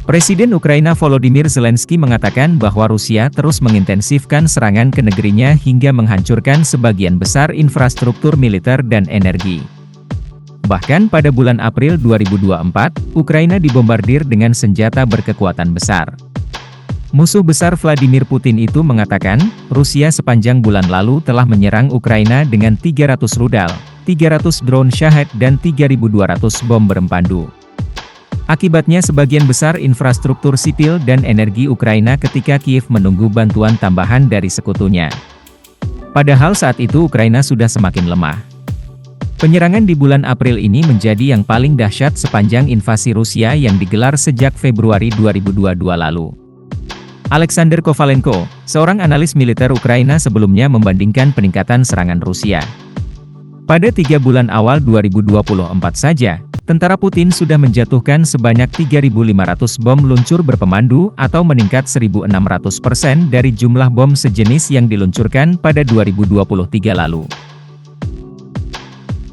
Presiden Ukraina Volodymyr Zelensky mengatakan bahwa Rusia terus mengintensifkan serangan ke negerinya hingga menghancurkan sebagian besar infrastruktur militer dan energi. Bahkan pada bulan April 2024, Ukraina dibombardir dengan senjata berkekuatan besar. Musuh besar Vladimir Putin itu mengatakan, Rusia sepanjang bulan lalu telah menyerang Ukraina dengan 300 rudal, 300 drone Shahed dan 3.200 bom berempandu. Akibatnya sebagian besar infrastruktur sipil dan energi Ukraina ketika Kiev menunggu bantuan tambahan dari sekutunya. Padahal saat itu Ukraina sudah semakin lemah. Penyerangan di bulan April ini menjadi yang paling dahsyat sepanjang invasi Rusia yang digelar sejak Februari 2022 lalu. Alexander Kovalenko, seorang analis militer Ukraina sebelumnya membandingkan peningkatan serangan Rusia. Pada 3 bulan awal 2024 saja, tentara Putin sudah menjatuhkan sebanyak 3.500 bom luncur berpemandu atau meningkat 1.600% dari jumlah bom sejenis yang diluncurkan pada 2023 lalu.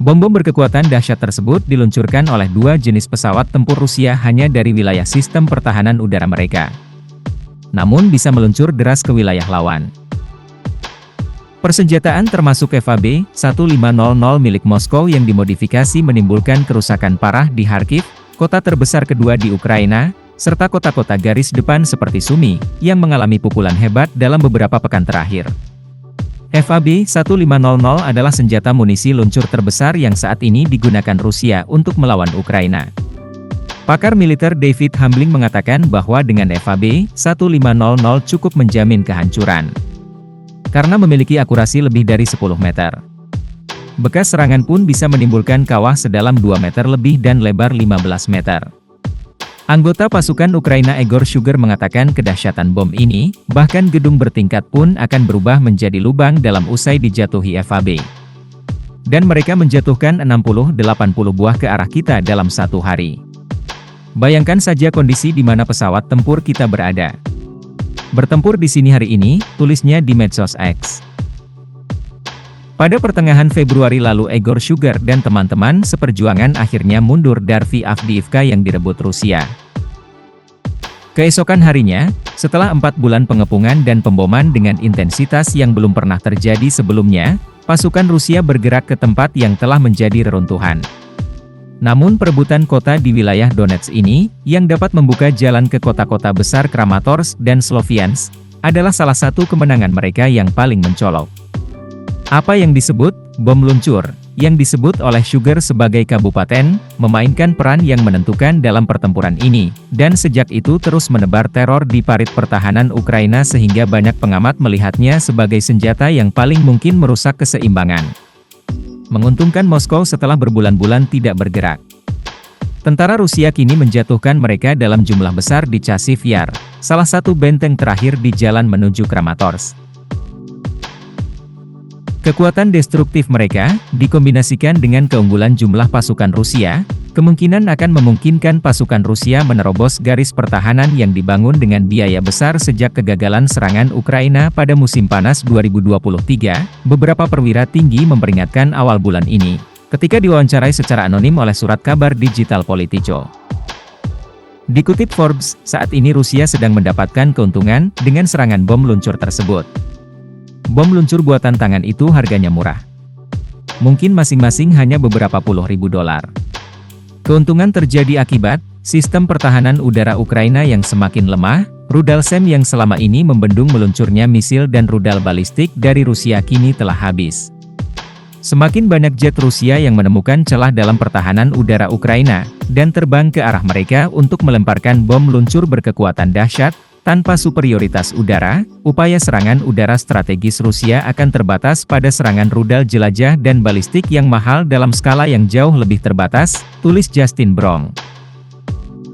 Bom-bom berkekuatan dahsyat tersebut diluncurkan oleh 2 jenis pesawat tempur Rusia hanya dari wilayah sistem pertahanan udara mereka. Namun bisa meluncur deras ke wilayah lawan. Persenjataan termasuk FAB-1500 milik Moskow yang dimodifikasi menimbulkan kerusakan parah di Kharkiv, kota terbesar kedua di Ukraina, serta kota-kota garis depan seperti Sumy, yang mengalami pukulan hebat dalam beberapa pekan terakhir. FAB-1500 adalah senjata munisi luncur terbesar yang saat ini digunakan Rusia untuk melawan Ukraina. Pakar militer David Hambling mengatakan bahwa dengan FAB-1500 cukup menjamin kehancuran. Karena memiliki akurasi lebih dari 10 meter. Bekas serangan pun bisa menimbulkan kawah sedalam 2 meter lebih dan lebar 15 meter. Anggota pasukan Ukraina Egor Sugar mengatakan kedahsyatan bom ini, bahkan gedung bertingkat pun akan berubah menjadi lubang dalam usai dijatuhi FAB. Dan mereka menjatuhkan 60-80 buah ke arah kita dalam satu hari. Bayangkan saja kondisi di mana pesawat tempur kita berada. Bertempur di sini hari ini, tulisnya di medsos X. Pada pertengahan Februari lalu Egor Sugar dan teman-teman seperjuangan akhirnya mundur dari Avdiivka yang direbut Rusia. Keesokan harinya, setelah 4 bulan pengepungan dan pemboman dengan intensitas yang belum pernah terjadi sebelumnya, pasukan Rusia bergerak ke tempat yang telah menjadi reruntuhan. Namun perebutan kota di wilayah Donetsk ini, yang dapat membuka jalan ke kota-kota besar Kramatorsk dan Sloviansk, adalah salah satu kemenangan mereka yang paling mencolok. Apa yang disebut bom luncur, yang disebut oleh Sugar sebagai kabupaten, memainkan peran yang menentukan dalam pertempuran ini, dan sejak itu terus menebar teror di parit pertahanan Ukraina sehingga banyak pengamat melihatnya sebagai senjata yang paling mungkin merusak keseimbangan. Menguntungkan Moskow setelah berbulan-bulan tidak bergerak. Tentara Rusia kini menjatuhkan mereka dalam jumlah besar di Chasiv Yar, salah satu benteng terakhir di jalan menuju Kramatorsk. Kekuatan destruktif mereka, dikombinasikan dengan keunggulan jumlah pasukan Rusia, kemungkinan akan memungkinkan pasukan Rusia menerobos garis pertahanan yang dibangun dengan biaya besar sejak kegagalan serangan Ukraina pada musim panas 2023, beberapa perwira tinggi memperingatkan awal bulan ini, ketika diwawancarai secara anonim oleh surat kabar digital Politico. Dikutip Forbes, saat ini Rusia sedang mendapatkan keuntungan dengan serangan bom luncur tersebut. Bom luncur buatan tangan itu harganya murah. Mungkin masing-masing hanya beberapa puluh ribu dolar. Keuntungan terjadi akibat sistem pertahanan udara Ukraina yang semakin lemah, rudal SAM yang selama ini membendung meluncurnya misil dan rudal balistik dari Rusia kini telah habis. Semakin banyak jet Rusia yang menemukan celah dalam pertahanan udara Ukraina, dan terbang ke arah mereka untuk melemparkan bom luncur berkekuatan dahsyat. Tanpa superioritas udara, upaya serangan udara strategis Rusia akan terbatas pada serangan rudal jelajah dan balistik yang mahal dalam skala yang jauh lebih terbatas, tulis Justin Brong.